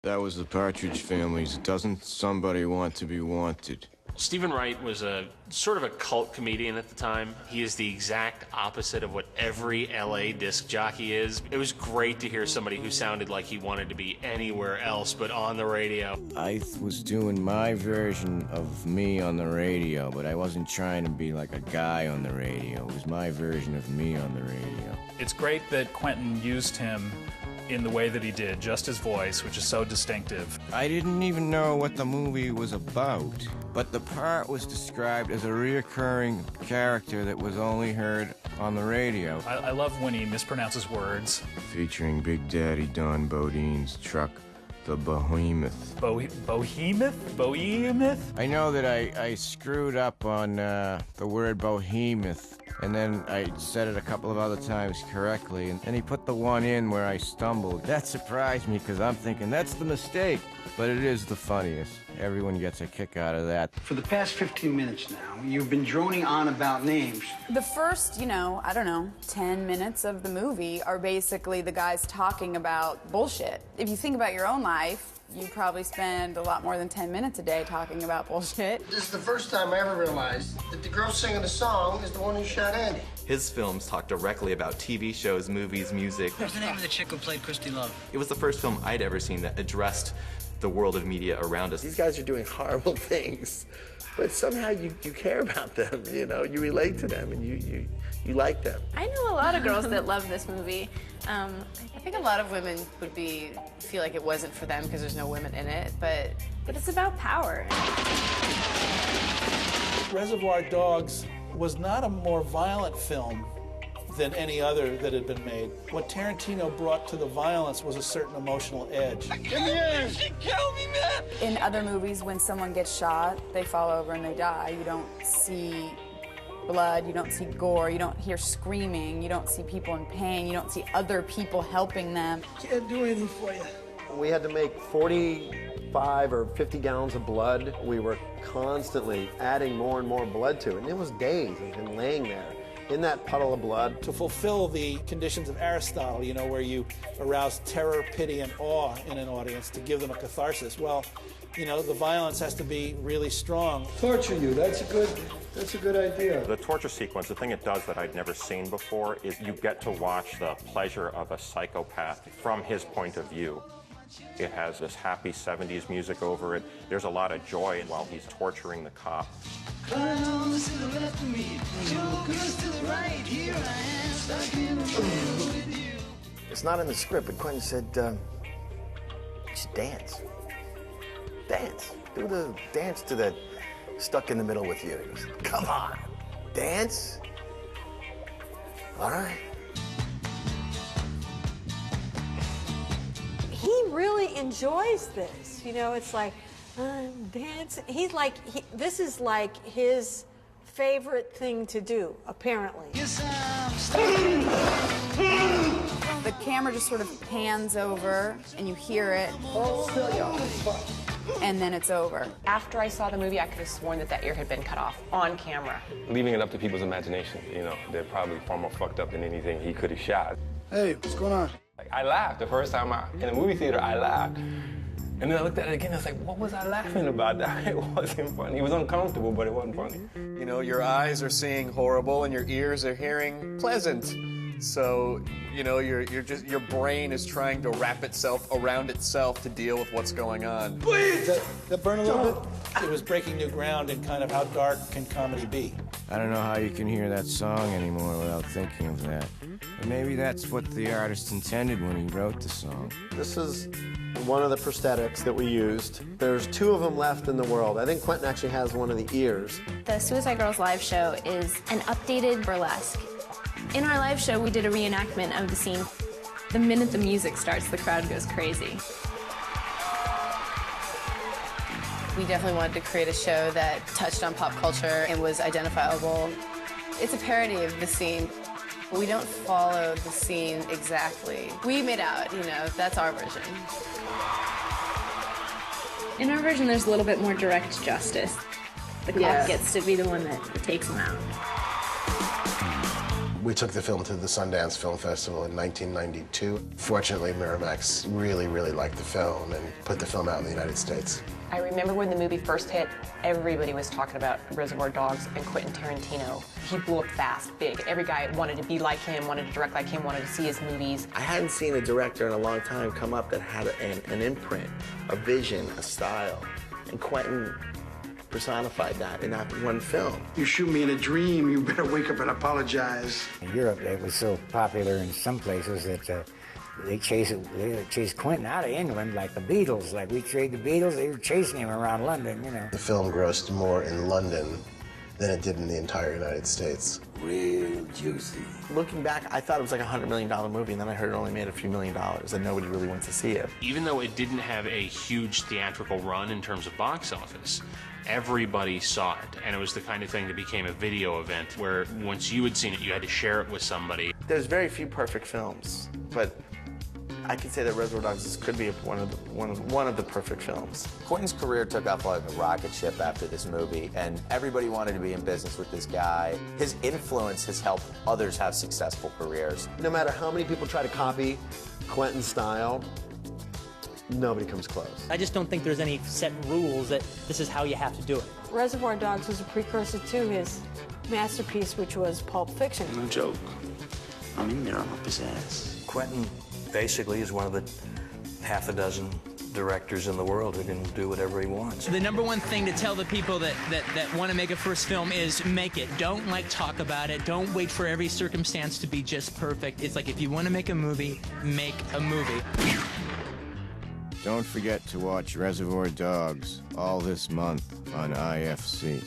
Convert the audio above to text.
That was the Partridge Family's Doesn't Somebody Want to Be Wanted. Stephen Wright was a sort of a cult comedian at the time. He is the exact opposite of what every LA disc jockey is. It was great to hear somebody who sounded like he wanted to be anywhere else but on the radio. I was doing my version of me on the radio, but I wasn't trying to be like a guy on the radio. It was my version of me on the radio. It's great that Quentin used him in the way that he did, just his voice, which is so distinctive. I didn't even know what the movie was about, but the part was described as a reoccurring character that was only heard on the radio. I love when he mispronounces words. Featuring Big Daddy Don Bodine's truck, the Behemoth. Behemoth? Behemoth? I know that I screwed up on the word Behemoth, and then I said it a couple of other times correctly, and then he put the one in where I stumbled. That surprised me, because I'm thinking, that's the mistake. But it is the funniest. Everyone gets a kick out of that. For the past 15 minutes now, you've been droning on about names. The first, I don't know, 10 minutes of the movie are basically the guys talking about bullshit. If you think about your own life, you probably spend a lot more than 10 minutes a day talking about bullshit. This is the first time I ever realized that the girl singing the song is the one who shot Andy. His films talk directly about TV shows, movies, music. What's the name of the chick who played Christy Love? It was the first film I'd ever seen that addressed the world of media around us. These guys are doing horrible things, but somehow you care about them, you relate to them and you like them. I know a lot of girls that love this movie. I think a lot of women would feel like it wasn't for them because there's no women in it, but it's about power. Reservoir Dogs was not a more violent film than any other that had been made. What Tarantino brought to the violence was a certain emotional edge. Come here! She killed me, man! In other movies, when someone gets shot, they fall over and they die. You don't see blood, you don't see gore, you don't hear screaming, you don't see people in pain, you don't see other people helping them. Can't do anything for you. We had to make 45 or 50 gallons of blood. We were constantly adding more and more blood to it, and it was days of laying there in that puddle of blood. To fulfill the conditions of Aristotle, where you arouse terror, pity, and awe in an audience to give them a catharsis. Well, the violence has to be really strong. Torture you, that's a good idea. The torture sequence, the thing it does that I'd never seen before is you get to watch the pleasure of a psychopath from his point of view. It has this happy 70s music over it. There's a lot of joy while he's torturing the cop. It's not in the script, but Quentin said, you should dance. Dance. Do the dance to that Stuck in the Middle with You. He goes, come on, dance? All right. He really enjoys this. It's like, dance. He's like, this is like his favorite thing to do, apparently. The camera just sort of pans over and you hear it. And then it's over. After I saw the movie, I could have sworn that ear had been cut off on camera. Leaving it up to people's imagination, they're probably far more fucked up than anything he could have shot. Hey, what's going on? I laughed the first time in the movie theater. I laughed, and then I looked at it again. It's like, what was I laughing about? It wasn't funny. It was uncomfortable, but it wasn't funny. Your eyes are seeing horrible, and your ears are hearing pleasant. So, your brain is trying to wrap itself around itself to deal with what's going on. Please! That burn a little bit? It was breaking new ground in kind of how dark can comedy be. I don't know how you can hear that song anymore without thinking of that. But maybe that's what the artist intended when he wrote the song. This is one of the prosthetics that we used. There's 2 of them left in the world. I think Quentin actually has one of the ears. The Suicide Girls live show is an updated burlesque. In our live show, we did a reenactment of the scene. The minute the music starts, the crowd goes crazy. We definitely wanted to create a show that touched on pop culture and was identifiable. It's a parody of the scene. We don't follow the scene exactly. We made out, that's our version. In our version, there's a little bit more direct justice. The cop gets to be the one that takes them out. We took the film to the Sundance Film Festival in 1992. Fortunately, Miramax really, really liked the film and put the film out in the United States. I remember when the movie first hit, everybody was talking about Reservoir Dogs and Quentin Tarantino. He blew up fast, big. Every guy wanted to be like him, wanted to direct like him, wanted to see his movies. I hadn't seen a director in a long time come up that had an imprint, a vision, a style. And Quentin personified that in that one film. You shoot me in a dream, you better wake up and apologize. In Europe, it was so popular in some places that they chased Quentin out of England like the Beatles. Like we trade the Beatles, they were chasing him around London, you know. The film grossed more in London than it did in the entire United States. Real juicy. Looking back, I thought it was like a $100 million movie, and then I heard it only made a few $1 million, and nobody really went to see it. Even though it didn't have a huge theatrical run in terms of box office, everybody saw it, and it was the kind of thing that became a video event where once you had seen it, you had to share it with somebody. There's very few perfect films, but I can say that Reservoir Dogs could be one of the perfect films. Quentin's career took off like a rocket ship after this movie, and everybody wanted to be in business with this guy. His influence has helped others have successful careers. No matter how many people try to copy Quentin's style, nobody comes close. I just don't think there's any set rules that this is how you have to do it. Reservoir Dogs was a precursor to his masterpiece, which was Pulp Fiction. No joke. I'm in there, I'm up his ass. Quentin basically is one of the half a dozen directors in the world who can do whatever he wants. The number one thing to tell the people that want to make a first film is make it. Don't talk about it. Don't wait for every circumstance to be just perfect. It's like if you want to make a movie, make a movie. Don't forget to watch Reservoir Dogs all this month on IFC.